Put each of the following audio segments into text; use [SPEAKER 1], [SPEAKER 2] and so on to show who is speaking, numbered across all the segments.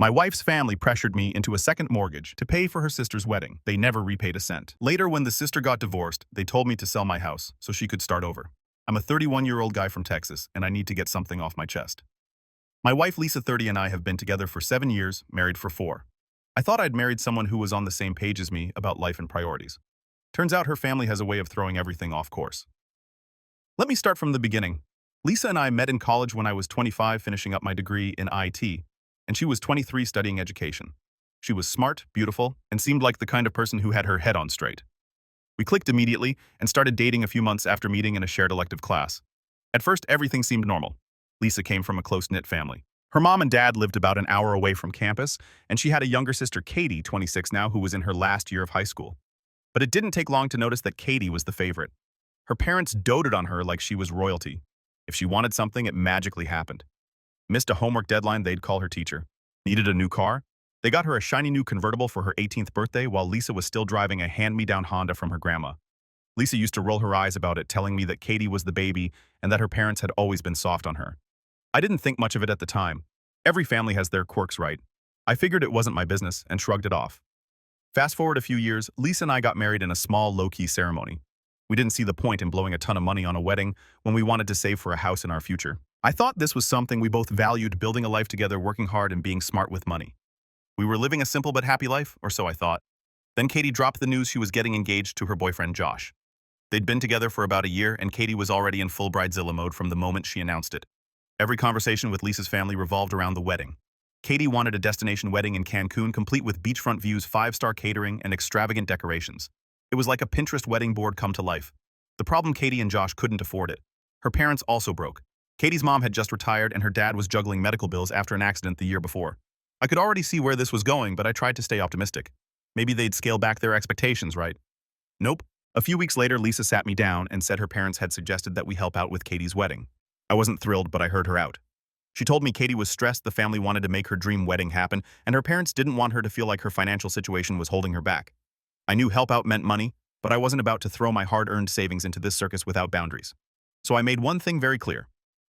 [SPEAKER 1] My wife's family pressured me into a second mortgage to pay for her sister's wedding. They never repaid a cent. Later, when the sister got divorced, they told me to sell my house so she could start over. I'm a 31-year-old guy from Texas, and I need to get something off my chest. My wife, Lisa, 30, and I have been together for 7 years, married for 4. I thought I'd married someone who was on the same page as me about life and priorities. Turns out her family has a way of throwing everything off course. Let me start from the beginning. Lisa and I met in college when I was 25, finishing up my degree in IT, and she was 23, studying education. She was smart, beautiful, and seemed like the kind of person who had her head on straight. We clicked immediately and started dating a few months after meeting in a shared elective class. At first, everything seemed normal. Lisa came from a close-knit family. Her mom and dad lived about an hour away from campus, and she had a younger sister, Katie, 26 now, who was in her last year of high school. But it didn't take long to notice that Katie was the favorite. Her parents doted on her like she was royalty. If she wanted something, it magically happened. Missed a homework deadline, they'd call her teacher. Needed a new car? They got her a shiny new convertible for her 18th birthday while Lisa was still driving a hand-me-down Honda from her grandma. Lisa used to roll her eyes about it, telling me that Katie was the baby and that her parents had always been soft on her. I didn't think much of it at the time. Every family has their quirks, right? I figured it wasn't my business and shrugged it off. Fast forward a few years, Lisa and I got married in a small, low-key ceremony. We didn't see the point in blowing a ton of money on a wedding when we wanted to save for a house in our future. I thought this was something we both valued, building a life together, working hard, and being smart with money. We were living a simple but happy life, or so I thought. Then Katie dropped the news she was getting engaged to her boyfriend, Josh. They'd been together for about a year, and Katie was already in full bridezilla mode from the moment she announced it. Every conversation with Lisa's family revolved around the wedding. Katie wanted a destination wedding in Cancun, complete with beachfront views, 5-star catering, and extravagant decorations. It was like a Pinterest wedding board come to life. The problem, Katie and Josh couldn't afford it. Her parents also broke. Katie's mom had just retired, and her dad was juggling medical bills after an accident the year before. I could already see where this was going, but I tried to stay optimistic. Maybe they'd scale back their expectations, right? Nope. A few weeks later, Lisa sat me down and said her parents had suggested that we help out with Katie's wedding. I wasn't thrilled, but I heard her out. She told me Katie was stressed, the family wanted to make her dream wedding happen, and her parents didn't want her to feel like her financial situation was holding her back. I knew help out meant money, but I wasn't about to throw my hard-earned savings into this circus without boundaries. So I made one thing very clear.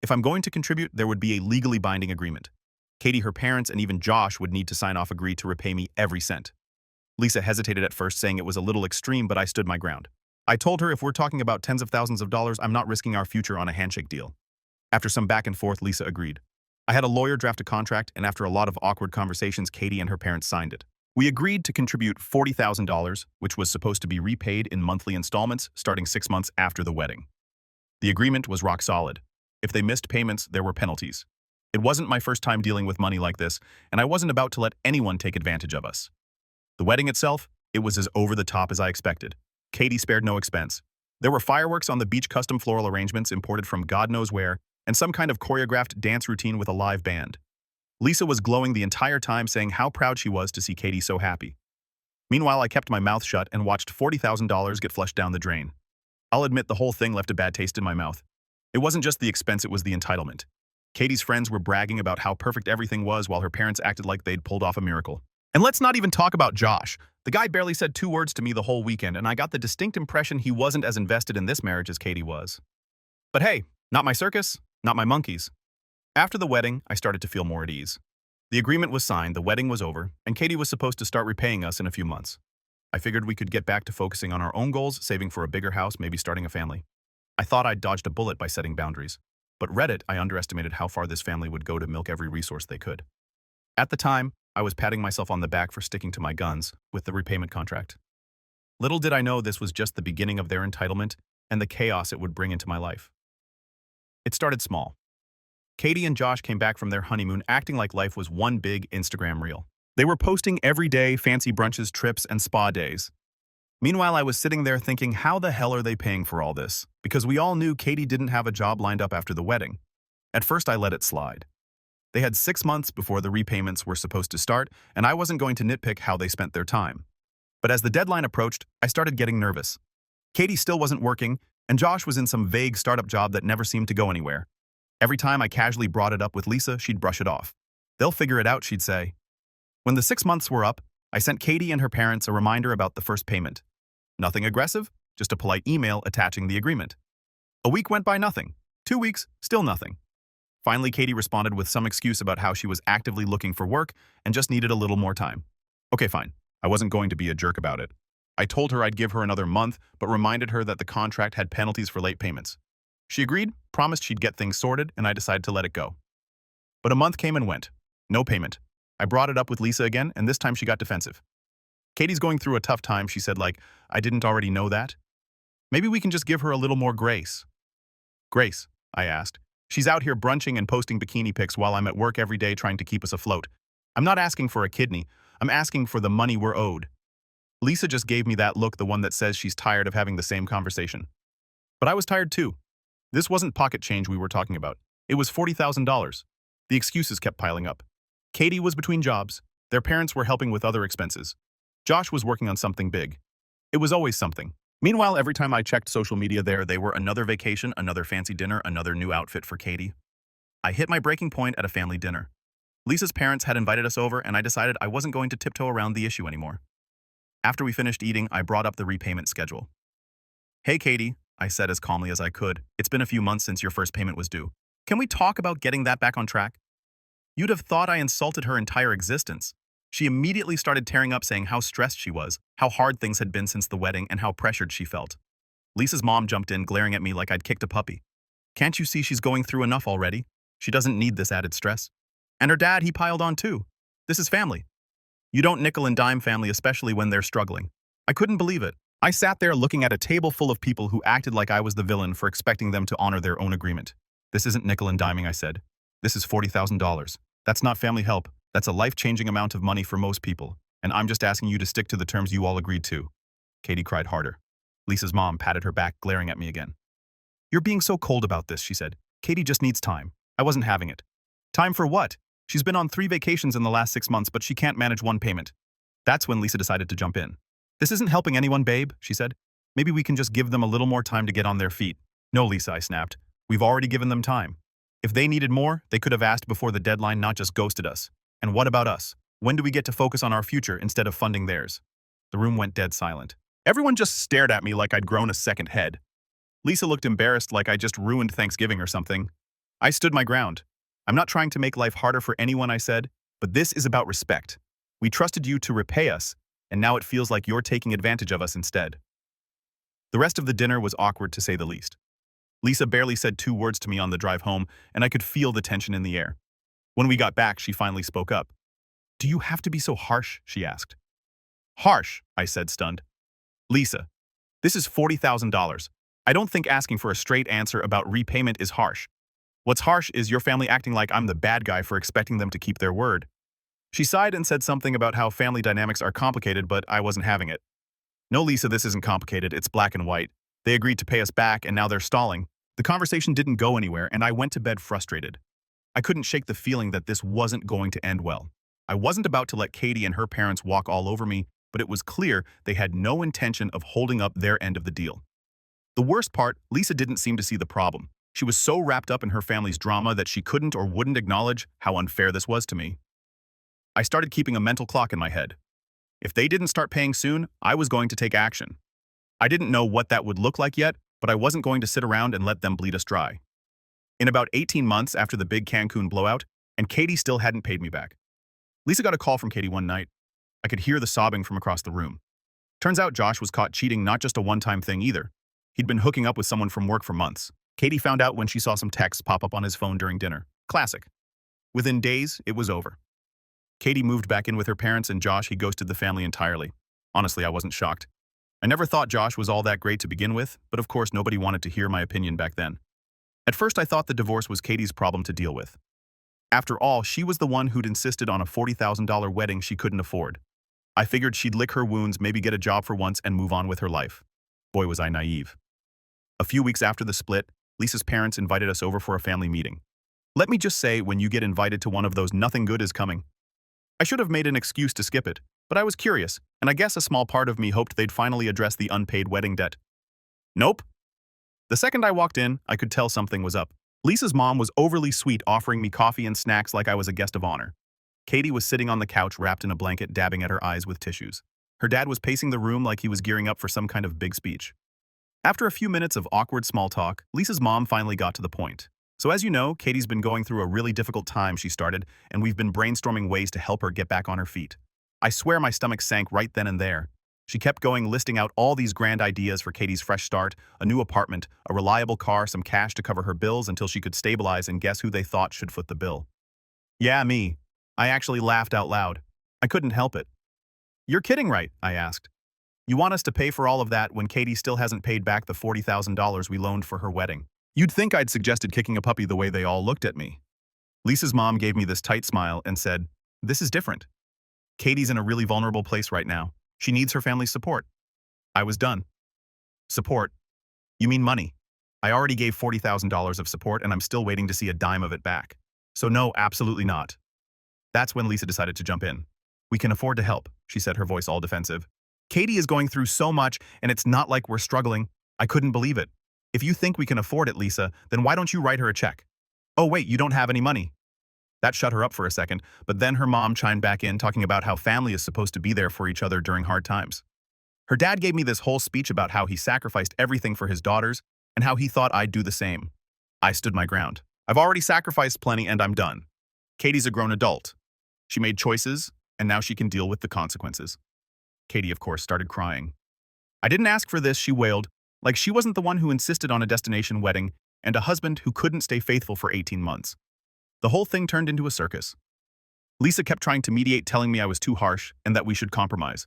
[SPEAKER 1] If I'm going to contribute, there would be a legally binding agreement. Katie, her parents, and even Josh would need to sign off, agree to repay me every cent. Lisa hesitated at first, saying it was a little extreme, but I stood my ground. I told her if we're talking about tens of thousands of dollars, I'm not risking our future on a handshake deal. After some back and forth, Lisa agreed. I had a lawyer draft a contract, and after a lot of awkward conversations, Katie and her parents signed it. We agreed to contribute $40,000, which was supposed to be repaid in monthly installments starting 6 months after the wedding. The agreement was rock solid. If they missed payments, there were penalties. It wasn't my first time dealing with money like this, and I wasn't about to let anyone take advantage of us. The wedding itself, it was as over the top as I expected. Katie spared no expense. There were fireworks on the beach, custom floral arrangements imported from God knows where, and some kind of choreographed dance routine with a live band. Lisa was glowing the entire time, saying how proud she was to see Katie so happy. Meanwhile, I kept my mouth shut and watched $40,000 get flushed down the drain. I'll admit the whole thing left a bad taste in my mouth. It wasn't just the expense, it was the entitlement. Katie's friends were bragging about how perfect everything was while her parents acted like they'd pulled off a miracle. And let's not even talk about Josh. The guy barely said 2 words to me the whole weekend, and I got the distinct impression he wasn't as invested in this marriage as Katie was. But hey, not my circus, not my monkeys. After the wedding, I started to feel more at ease. The agreement was signed, the wedding was over, and Katie was supposed to start repaying us in a few months. I figured we could get back to focusing on our own goals, saving for a bigger house, maybe starting a family. I thought I'd dodged a bullet by setting boundaries. But Reddit, I underestimated how far this family would go to milk every resource they could. At the time, I was patting myself on the back for sticking to my guns with the repayment contract. Little did I know this was just the beginning of their entitlement and the chaos it would bring into my life. It started small. Katie and Josh came back from their honeymoon acting like life was one big Instagram reel. They were posting every day, fancy brunches, trips, and spa days. Meanwhile, I was sitting there thinking, how the hell are they paying for all this? Because we all knew Katie didn't have a job lined up after the wedding. At first, I let it slide. They had 6 months before the repayments were supposed to start, and I wasn't going to nitpick how they spent their time. But as the deadline approached, I started getting nervous. Katie still wasn't working, and Josh was in some vague startup job that never seemed to go anywhere. Every time I casually brought it up with Lisa, she'd brush it off. They'll figure it out, she'd say. When the 6 months were up, I sent Katie and her parents a reminder about the first payment. Nothing aggressive, just a polite email attaching the agreement. A week went by, nothing. 2 weeks, still nothing. Finally, Katie responded with some excuse about how she was actively looking for work and just needed a little more time. Okay, fine. I wasn't going to be a jerk about it. I told her I'd give her another month, but reminded her that the contract had penalties for late payments. She agreed, promised she'd get things sorted, and I decided to let it go. But a month came and went. No payment. I brought it up with Lisa again, and this time she got defensive. Katie's going through a tough time, she said, like, I didn't already know that. Maybe we can just give her a little more grace. Grace, I asked. She's out here brunching and posting bikini pics while I'm at work every day trying to keep us afloat. I'm not asking for a kidney. I'm asking for the money we're owed. Lisa just gave me that look, the one that says she's tired of having the same conversation. But I was tired too. This wasn't pocket change we were talking about. It was $40,000. The excuses kept piling up. Katie was between jobs. Their parents were helping with other expenses. Josh was working on something big. It was always something. Meanwhile, every time I checked social media they were another vacation, another fancy dinner, another new outfit for Katie. I hit my breaking point at a family dinner. Lisa's parents had invited us over, and I decided I wasn't going to tiptoe around the issue anymore. After we finished eating, I brought up the repayment schedule. Hey, Katie, I said as calmly as I could. It's been a few months since your first payment was due. Can we talk about getting that back on track? You'd have thought I insulted her entire existence. She immediately started tearing up, saying how stressed she was, how hard things had been since the wedding, and how pressured she felt. Lisa's mom jumped in, glaring at me like I'd kicked a puppy. Can't you see she's going through enough already? She doesn't need this added stress. And her dad, he piled on too. This is family. You don't nickel and dime family, especially when they're struggling. I couldn't believe it. I sat there looking at a table full of people who acted like I was the villain for expecting them to honor their own agreement. This isn't nickel and diming, I said. This is $40,000. That's not family help. That's a life-changing amount of money for most people, and I'm just asking you to stick to the terms you all agreed to. Katie cried harder. Lisa's mom patted her back, glaring at me again. You're being so cold about this, she said. Katie just needs time. I wasn't having it. Time for what? She's been on 3 vacations in the last 6 months, but she can't manage 1 payment. That's when Lisa decided to jump in. This isn't helping anyone, babe, she said. Maybe we can just give them a little more time to get on their feet. No, Lisa, I snapped. We've already given them time. If they needed more, they could have asked before the deadline, not just ghosted us. And what about us? When do we get to focus on our future instead of funding theirs? The room went dead silent. Everyone just stared at me like I'd grown a second head. Lisa looked embarrassed, like I just ruined Thanksgiving or something. I stood my ground. I'm not trying to make life harder for anyone, I said, but this is about respect. We trusted you to repay us, and now it feels like you're taking advantage of us instead. The rest of the dinner was awkward, to say the least. Lisa barely said 2 words to me on the drive home, and I could feel the tension in the air. When we got back, she finally spoke up. Do you have to be so harsh? She asked. Harsh, I said, stunned. Lisa, this is $40,000. I don't think asking for a straight answer about repayment is harsh. What's harsh is your family acting like I'm the bad guy for expecting them to keep their word. She sighed and said something about how family dynamics are complicated, but I wasn't having it. No, Lisa, this isn't complicated. It's black and white. They agreed to pay us back, and now they're stalling. The conversation didn't go anywhere, and I went to bed frustrated. I couldn't shake the feeling that this wasn't going to end well. I wasn't about to let Katie and her parents walk all over me, but it was clear they had no intention of holding up their end of the deal. The worst part, Lisa didn't seem to see the problem. She was so wrapped up in her family's drama that she couldn't or wouldn't acknowledge how unfair this was to me. I started keeping a mental clock in my head. If they didn't start paying soon, I was going to take action. I didn't know what that would look like yet, but I wasn't going to sit around and let them bleed us dry. In about 18 months after the big Cancun blowout, and Katie still hadn't paid me back. Lisa got a call from Katie one night. I could hear the sobbing from across the room. Turns out Josh was caught cheating, not just a one-time thing either. He'd been hooking up with someone from work for months. Katie found out when she saw some texts pop up on his phone during dinner. Classic. Within days, it was over. Katie moved back in with her parents, and Josh, he ghosted the family entirely. Honestly, I wasn't shocked. I never thought Josh was all that great to begin with, but of course nobody wanted to hear my opinion back then. At first, I thought the divorce was Katie's problem to deal with. After all, she was the one who'd insisted on a $40,000 wedding she couldn't afford. I figured she'd lick her wounds, maybe get a job for once, and move on with her life. Boy, was I naive. A few weeks after the split, Lisa's parents invited us over for a family meeting. Let me just say, when you get invited to one of those, nothing good is coming. I should have made an excuse to skip it, but I was curious, and I guess a small part of me hoped they'd finally address the unpaid wedding debt. Nope. The second I walked in, I could tell something was up. Lisa's mom was overly sweet, offering me coffee and snacks like I was a guest of honor. Katie was sitting on the couch wrapped in a blanket, dabbing at her eyes with tissues. Her dad was pacing the room like he was gearing up for some kind of big speech. After a few minutes of awkward small talk, Lisa's mom finally got to the point. So as you know, Katie's been going through a really difficult time, she started, and we've been brainstorming ways to help her get back on her feet. I swear my stomach sank right then and there. She kept going, listing out all these grand ideas for Katie's fresh start: a new apartment, a reliable car, some cash to cover her bills until she could stabilize, and guess who they thought should foot the bill? Yeah, me. I actually laughed out loud. I couldn't help it. You're kidding, right? I asked. You want us to pay for all of that when Katie still hasn't paid back the $40,000 we loaned for her wedding? You'd think I'd suggested kicking a puppy the way they all looked at me. Lisa's mom gave me this tight smile and said, "This is different. Katie's in a really vulnerable place right now. She needs her family's support." I was done. Support? You mean money? I already gave $40,000 of support and I'm still waiting to see a dime of it back. So no, absolutely not. That's when Lisa decided to jump in. "We can afford to help," she said, her voice all defensive. "Katie is going through so much and it's not like we're struggling." I couldn't believe it. "If you think we can afford it, Lisa, then why don't you write her a check?" "Oh wait, you don't have any money." That shut her up for a second, but then her mom chimed back in, talking about how family is supposed to be there for each other during hard times. Her dad gave me this whole speech about how he sacrificed everything for his daughters and how he thought I'd do the same. I stood my ground. I've already sacrificed plenty and I'm done. Katie's a grown adult. She made choices, and now she can deal with the consequences. Katie, of course, started crying. "I didn't ask for this," she wailed, like she wasn't the one who insisted on a destination wedding and a husband who couldn't stay faithful for 18 months. The whole thing turned into a circus. Lisa kept trying to mediate, telling me I was too harsh and that we should compromise.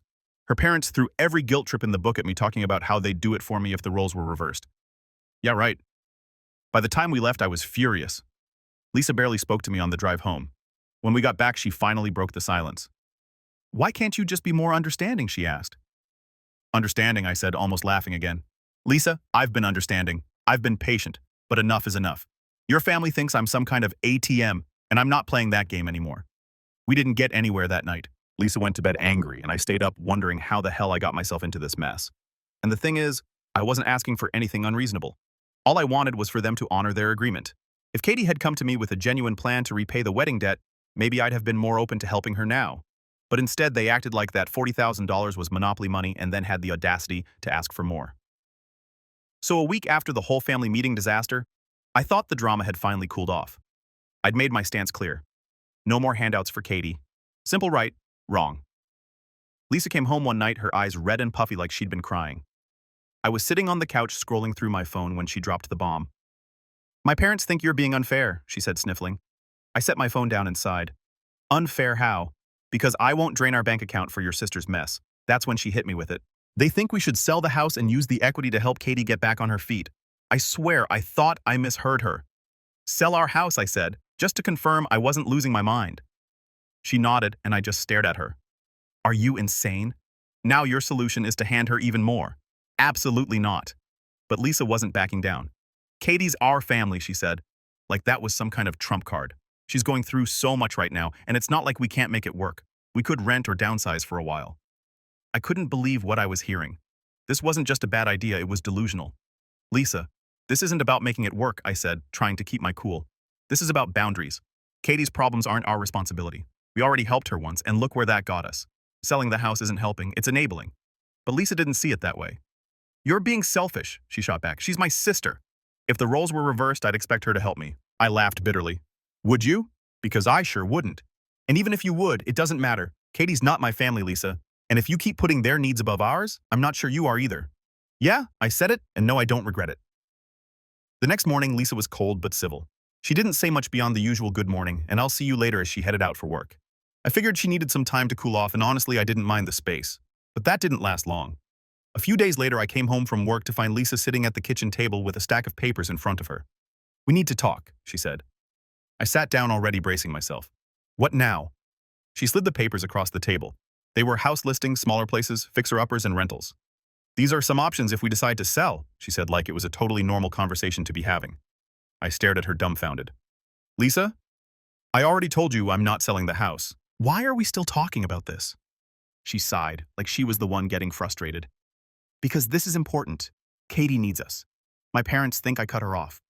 [SPEAKER 1] Her parents threw every guilt trip in the book at me, talking about how they'd do it for me if the roles were reversed. Yeah, right. By the time we left, I was furious. Lisa barely spoke to me on the drive home. When we got back, she finally broke the silence. "Why can't you just be more understanding?" she asked. "Understanding," I said, almost laughing again. "Lisa, I've been understanding. I've been patient, but enough is enough. Your family thinks I'm some kind of ATM, and I'm not playing that game anymore." We didn't get anywhere that night. Lisa went to bed angry, and I stayed up wondering how the hell I got myself into this mess. And the thing is, I wasn't asking for anything unreasonable. All I wanted was for them to honor their agreement. If Katie had come to me with a genuine plan to repay the wedding debt, maybe I'd have been more open to helping her now. But instead, they acted like that $40,000 was monopoly money and then had the audacity to ask for more. So a week after the whole family meeting disaster, I thought the drama had finally cooled off. I'd made my stance clear. No more handouts for Katie. Simple right, wrong. Lisa came home one night, her eyes red and puffy like she'd been crying. I was sitting on the couch scrolling through my phone when she dropped the bomb. "My parents think you're being unfair," she said, sniffling. I set my phone down and sighed. "Unfair how?" "Because I won't drain our bank account for your sister's mess." That's when she hit me with it. "They think we should sell the house and use the equity to help Katie get back on her feet." I swear I thought I misheard her. "Sell our house," I said, just to confirm I wasn't losing my mind. She nodded, and I just stared at her. "Are you insane? Now your solution is to hand her even more." "Absolutely not." But Lisa wasn't backing down. "Katie's our family," she said, like that was some kind of trump card. "She's going through so much right now, and it's not like we can't make it work. We could rent or downsize for a while." I couldn't believe what I was hearing. This wasn't just a bad idea, it was delusional. "Lisa, this isn't about making it work," I said, trying to keep my cool. "This is about boundaries. Katie's problems aren't our responsibility. We already helped her once, and look where that got us. Selling the house isn't helping, it's enabling." But Lisa didn't see it that way. "You're being selfish," she shot back. "She's my sister. If the roles were reversed, I'd expect her to help me." I laughed bitterly. "Would you? Because I sure wouldn't. And even if you would, it doesn't matter. Katie's not my family, Lisa. And if you keep putting their needs above ours, I'm not sure you are either." Yeah, I said it, and no, I don't regret it. The next morning, Lisa was cold but civil. She didn't say much beyond the usual good morning, and I'll see you later as she headed out for work. I figured she needed some time to cool off, and honestly, I didn't mind the space. But that didn't last long. A few days later, I came home from work to find Lisa sitting at the kitchen table with a stack of papers in front of her. "We need to talk," she said. I sat down, already bracing myself. "What now?" She slid the papers across the table. They were house listings, smaller places, fixer-uppers, and rentals. "These are some options if we decide to sell," she said, like it was a totally normal conversation to be having. I stared at her dumbfounded. "Lisa, I already told you I'm not selling the house. Why are we still talking about this?" She sighed, like she was the one getting frustrated. "Because this is important. Katie needs us. My parents think I cut her off."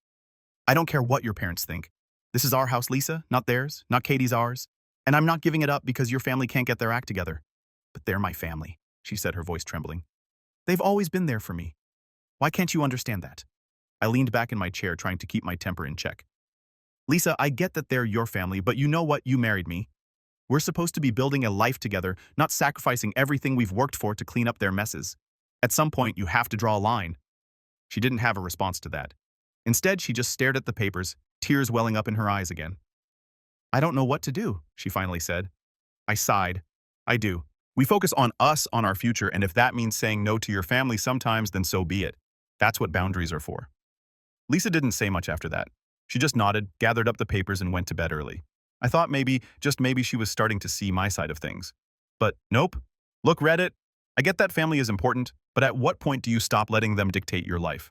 [SPEAKER 1] "I don't care what your parents think. This is our house, Lisa, not theirs, not Katie's, ours. And I'm not giving it up because your family can't get their act together. But they're my family," she said, her voice trembling. "They've always been there for me. Why can't you understand that?" I leaned back in my chair, trying to keep my temper in check. Lisa, I get that they're your family, but you know what? You married me. We're supposed to be building a life together, not sacrificing everything we've worked for to clean up their messes. At some point, you have to draw a line. She didn't have a response to that. Instead, she just stared at the papers, tears welling up in her eyes again. I don't know what to do, she finally said. I sighed. I do. We focus on us, on our future, and if that means saying no to your family sometimes, then so be it. That's what boundaries are for. Lisa didn't say much after that. She just nodded, gathered up the papers, and went to bed early. I thought maybe, just maybe she was starting to see my side of things. But nope. Look, Reddit, I get that family is important, but at what point do you stop letting them dictate your life?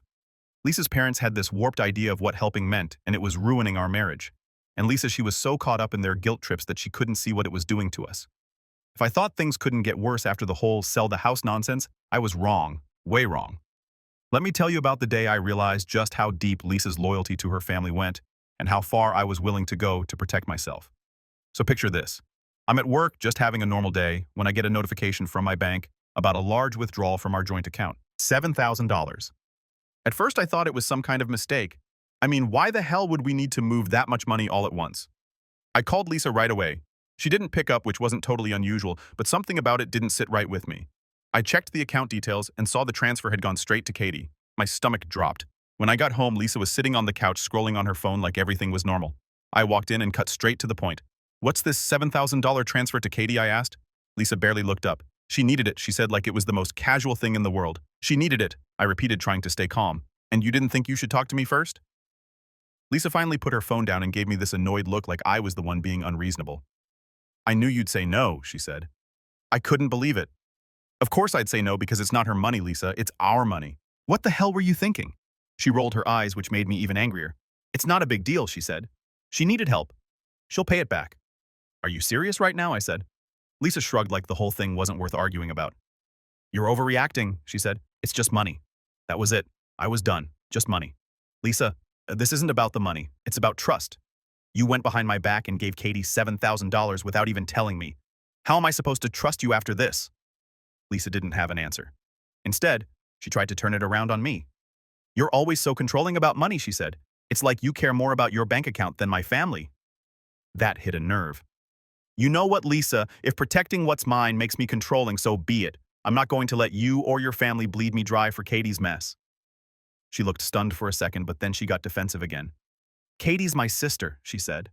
[SPEAKER 1] Lisa's parents had this warped idea of what helping meant, and it was ruining our marriage. And Lisa, she was so caught up in their guilt trips that she couldn't see what it was doing to us. If I thought things couldn't get worse after the whole sell the house nonsense, I was wrong, way wrong. Let me tell you about the day I realized just how deep Lisa's loyalty to her family went and how far I was willing to go to protect myself. So picture this. I'm at work just having a normal day when I get a notification from my bank about a large withdrawal from our joint account, $7,000. At first I thought it was some kind of mistake. I mean, why the hell would we need to move that much money all at once? I called Lisa right away. She didn't pick up, which wasn't totally unusual, but something about it didn't sit right with me. I checked the account details and saw the transfer had gone straight to Katie. My stomach dropped. When I got home, Lisa was sitting on the couch scrolling on her phone like everything was normal. I walked in and cut straight to the point. What's this $7,000 transfer to Katie, I asked. Lisa barely looked up. She needed it, she said like it was the most casual thing in the world. She needed it, I repeated, trying to stay calm. And you didn't think you should talk to me first? Lisa finally put her phone down and gave me this annoyed look like I was the one being unreasonable. I knew you'd say no, she said. I couldn't believe it. Of course I'd say no because it's not her money, Lisa. It's our money. What the hell were you thinking? She rolled her eyes, which made me even angrier. It's not a big deal, she said. She needed help. She'll pay it back. Are you serious right now? I said. Lisa shrugged like the whole thing wasn't worth arguing about. You're overreacting, she said. It's just money. That was it. I was done. Just money. Lisa, this isn't about the money. It's about trust. You went behind my back and gave Katie $7,000 without even telling me. How am I supposed to trust you after this? Lisa didn't have an answer. Instead, she tried to turn it around on me. You're always so controlling about money, she said. It's like you care more about your bank account than my family. That hit a nerve. You know what, Lisa? If protecting what's mine makes me controlling, so be it. I'm not going to let you or your family bleed me dry for Katie's mess. She looked stunned for a second, but then she got defensive again. Katie's my sister, she said.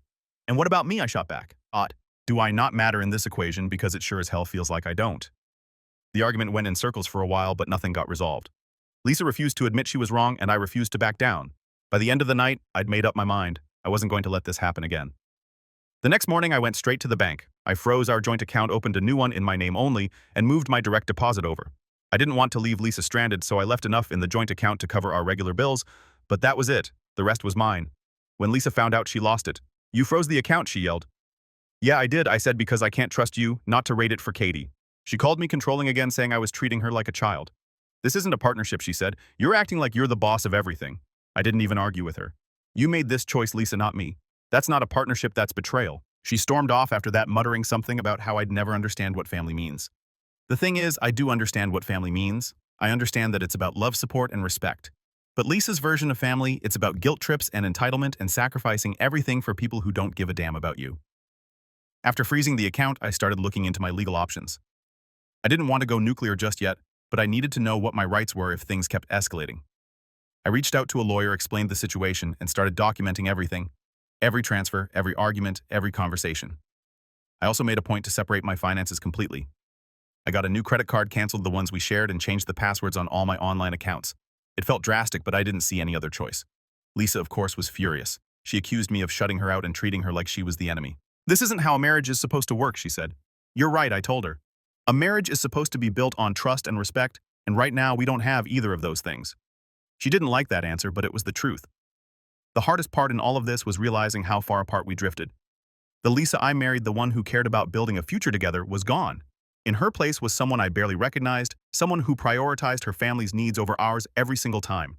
[SPEAKER 1] And what about me? I shot back. Do I not matter in this equation because it sure as hell feels like I don't? The argument went in circles for a while, but nothing got resolved. Lisa refused to admit she was wrong, and I refused to back down. By the end of the night, I'd made up my mind. I wasn't going to let this happen again. The next morning, I went straight to the bank. I froze our joint account, opened a new one in my name only, and moved my direct deposit over. I didn't want to leave Lisa stranded, so I left enough in the joint account to cover our regular bills, but that was it. The rest was mine. When Lisa found out, she lost it. You froze the account, she yelled. Yeah, I did, I said, because I can't trust you not to rate it for Katie. She called me controlling again, saying I was treating her like a child. This isn't a partnership, she said. You're acting like you're the boss of everything. I didn't even argue with her. You made this choice, Lisa, not me. That's not a partnership, that's betrayal. She stormed off after that, muttering something about how I'd never understand what family means. The thing is, I do understand what family means. I understand that it's about love, support, and respect. But Lisa's version of family, it's about guilt trips and entitlement and sacrificing everything for people who don't give a damn about you. After freezing the account, I started looking into my legal options. I didn't want to go nuclear just yet, but I needed to know what my rights were if things kept escalating. I reached out to a lawyer, explained the situation, and started documenting everything. Every transfer, every argument, every conversation. I also made a point to separate my finances completely. I got a new credit card, canceled the ones we shared, and changed the passwords on all my online accounts. It felt drastic, but I didn't see any other choice. Lisa, of course, was furious. She accused me of shutting her out and treating her like she was the enemy. This isn't how a marriage is supposed to work, she said. You're right, I told her. A marriage is supposed to be built on trust and respect, and right now we don't have either of those things. She didn't like that answer, but it was the truth. The hardest part in all of this was realizing how far apart we drifted. The Lisa I married, the one who cared about building a future together, was gone. In her place was someone I barely recognized, someone who prioritized her family's needs over ours every single time.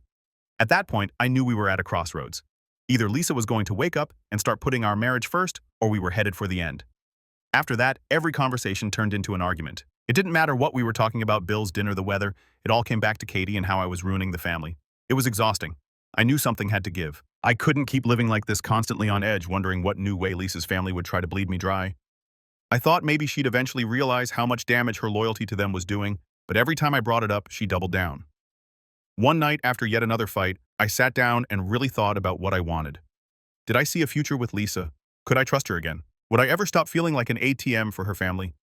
[SPEAKER 1] At that point, I knew we were at a crossroads. Either Lisa was going to wake up and start putting our marriage first, or we were headed for the end. After that, every conversation turned into an argument. It didn't matter what we were talking about, bills, dinner, the weather. It all came back to Katie and how I was ruining the family. It was exhausting. I knew something had to give. I couldn't keep living like this, constantly on edge, wondering what new way Lisa's family would try to bleed me dry. I thought maybe she'd eventually realize how much damage her loyalty to them was doing, but every time I brought it up, she doubled down. One night, after yet another fight, I sat down and really thought about what I wanted. Did I see a future with Lisa? Could I trust her again? Would I ever stop feeling like an ATM for her family?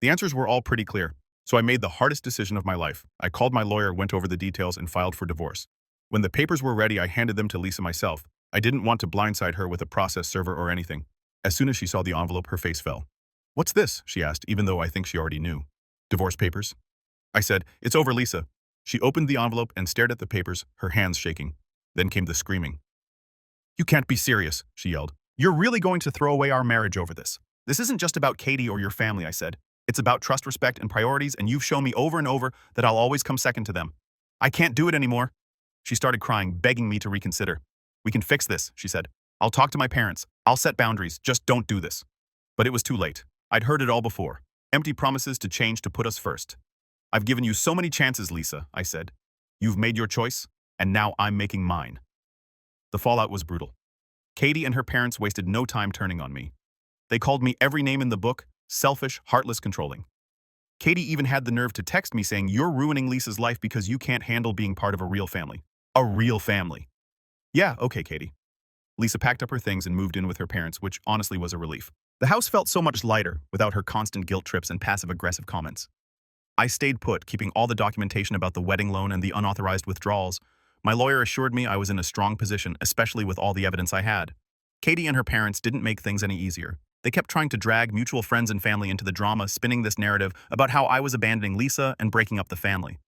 [SPEAKER 1] The answers were all pretty clear, so I made the hardest decision of my life. I called my lawyer, went over the details, and filed for divorce. When the papers were ready, I handed them to Lisa myself. I didn't want to blindside her with a process server or anything. As soon as she saw the envelope, her face fell. "What's this?" she asked, even though I think she already knew. "Divorce papers." I said, "It's over, Lisa." She opened the envelope and stared at the papers, her hands shaking. Then came the screaming. "You can't be serious," she yelled. "You're really going to throw away our marriage over this? This isn't just about Katie or your family," I said. "It's about trust, respect, and priorities, and you've shown me over and over that I'll always come second to them. I can't do it anymore." She started crying, begging me to reconsider. "We can fix this," she said. "I'll talk to my parents. I'll set boundaries. Just don't do this." But it was too late. I'd heard it all before. Empty promises to change to put us first. "I've given you so many chances, Lisa," I said. "You've made your choice, and now I'm making mine." The fallout was brutal. Katie and her parents wasted no time turning on me. They called me every name in the book: selfish, heartless, controlling. Katie even had the nerve to text me saying, "You're ruining Lisa's life because you can't handle being part of a real family." A real family. Yeah, okay, Katie. Lisa packed up her things and moved in with her parents, which honestly was a relief. The house felt so much lighter without her constant guilt trips and passive-aggressive comments. I stayed put, keeping all the documentation about the wedding loan and the unauthorized withdrawals. My lawyer assured me I was in a strong position, especially with all the evidence I had. Katie and her parents didn't make things any easier. They kept trying to drag mutual friends and family into the drama, spinning this narrative about how I was abandoning Lisa and breaking up the family.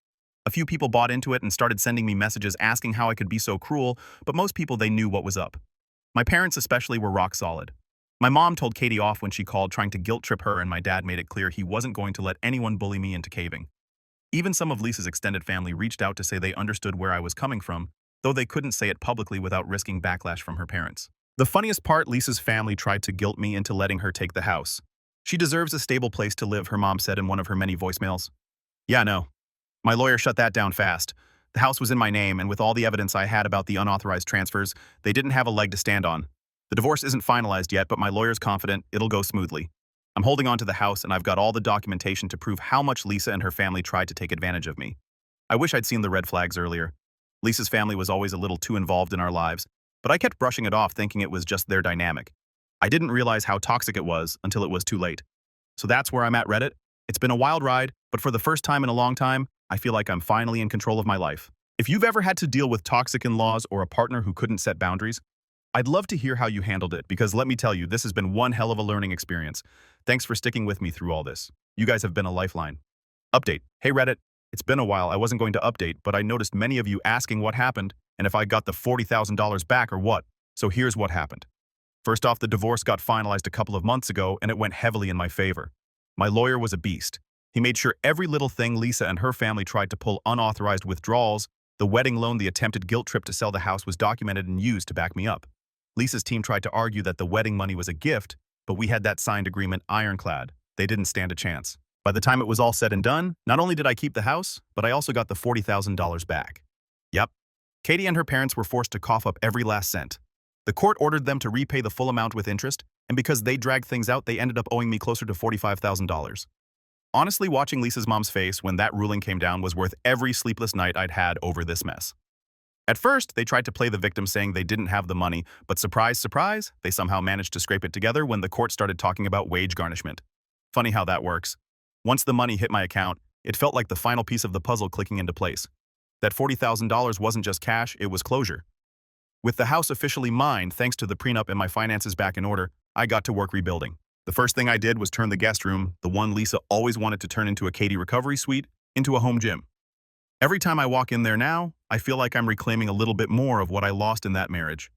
[SPEAKER 1] A few people bought into it and started sending me messages asking how I could be so cruel, but most people, they knew what was up. My parents especially were rock solid. My mom told Katie off when she called, trying to guilt trip her, and my dad made it clear he wasn't going to let anyone bully me into caving. Even some of Lisa's extended family reached out to say they understood where I was coming from, though they couldn't say it publicly without risking backlash from her parents. The funniest part, Lisa's family tried to guilt me into letting her take the house. "She deserves a stable place to live," her mom said in one of her many voicemails. Yeah, no. My lawyer shut that down fast. The house was in my name, and with all the evidence I had about the unauthorized transfers, they didn't have a leg to stand on. The divorce isn't finalized yet, but my lawyer's confident it'll go smoothly. I'm holding on to the house, and I've got all the documentation to prove how much Lisa and her family tried to take advantage of me. I wish I'd seen the red flags earlier. Lisa's family was always a little too involved in our lives, but I kept brushing it off thinking it was just their dynamic. I didn't realize how toxic it was until it was too late. So that's where I'm at, Reddit. It's been a wild ride, but for the first time in a long time, I feel like I'm finally in control of my life. If you've ever had to deal with toxic in-laws or a partner who couldn't set boundaries, I'd love to hear how you handled it, because let me tell you, this has been one hell of a learning experience. Thanks for sticking with me through all this. You guys have been a lifeline. Update. Hey Reddit, it's been a while. I wasn't going to update, but I noticed many of you asking what happened and if I got the $40,000 back or what. So here's what happened. First off, the divorce got finalized a couple of months ago, and it went heavily in my favor. My lawyer was a beast. He made sure every little thing Lisa and her family tried to pull unauthorized withdrawals, the wedding loan, the attempted guilt trip to sell the house was documented and used to back me up. Lisa's team tried to argue that the wedding money was a gift, but we had that signed agreement ironclad. They didn't stand a chance. By the time it was all said and done, not only did I keep the house, but I also got the $40,000 back. Yep. Katie and her parents were forced to cough up every last cent. The court ordered them to repay the full amount with interest, and because they dragged things out, they ended up owing me closer to $45,000. Honestly, watching Lisa's mom's face when that ruling came down was worth every sleepless night I'd had over this mess. At first, they tried to play the victim, saying they didn't have the money, but surprise, surprise, they somehow managed to scrape it together when the court started talking about wage garnishment. Funny how that works. Once the money hit my account, it felt like the final piece of the puzzle clicking into place. That $40,000 wasn't just cash, it was closure. With the house officially mine, thanks to the prenup and my finances back in order, I got to work rebuilding. The first thing I did was turn the guest room, the one Lisa always wanted to turn into a Katie recovery suite, into a home gym. Every time I walk in there now, I feel like I'm reclaiming a little bit more of what I lost in that marriage.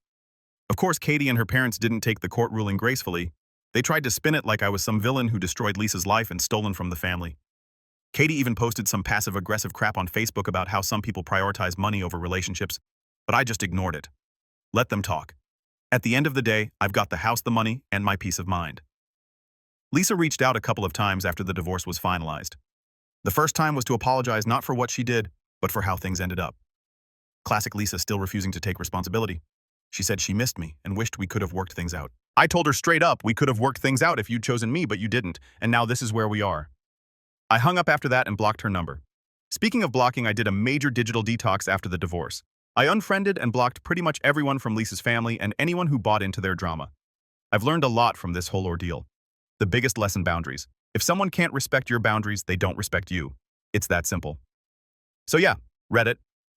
[SPEAKER 1] Of course, Katie and her parents didn't take the court ruling gracefully. They tried to spin it like I was some villain who destroyed Lisa's life and stolen from the family. Katie even posted some passive-aggressive crap on Facebook about how some people prioritize money over relationships, but I just ignored it. Let them talk. At the end of the day, I've got the house, the money, and my peace of mind. Lisa reached out a couple of times after the divorce was finalized. The first time was to apologize not for what she did, but for how things ended up. Classic Lisa, still refusing to take responsibility. She said she missed me and wished we could have worked things out. I told her straight up we could have worked things out if you'd chosen me, but you didn't, and now this is where we are. I hung up after that and blocked her number. Speaking of blocking, I did a major digital detox after the divorce. I unfriended and blocked pretty much everyone from Lisa's family and anyone who bought into their drama. I've learned a lot from this whole ordeal. The biggest lesson: boundaries. If someone can't respect your boundaries, they don't respect you. It's that simple. So yeah, Reddit.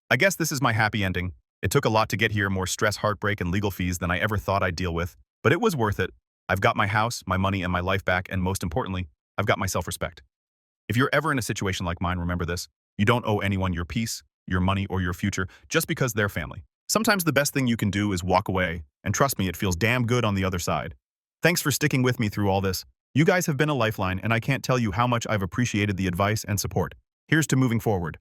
[SPEAKER 1] I guess this is my happy ending. It took a lot to get here, more stress, heartbreak, and legal fees than I ever thought I'd deal with, but it was worth it. I've got my house, my money, and my life back, and most importantly, I've got my self-respect. If you're ever in a situation like mine, remember this: you don't owe anyone your peace, your money, or your future just because they're family. Sometimes the best thing you can do is walk away, and trust me, it feels damn good on the other side. Thanks for sticking with me through all this. You guys have been a lifeline, and I can't tell you how much I've appreciated the advice and support. Here's to moving forward.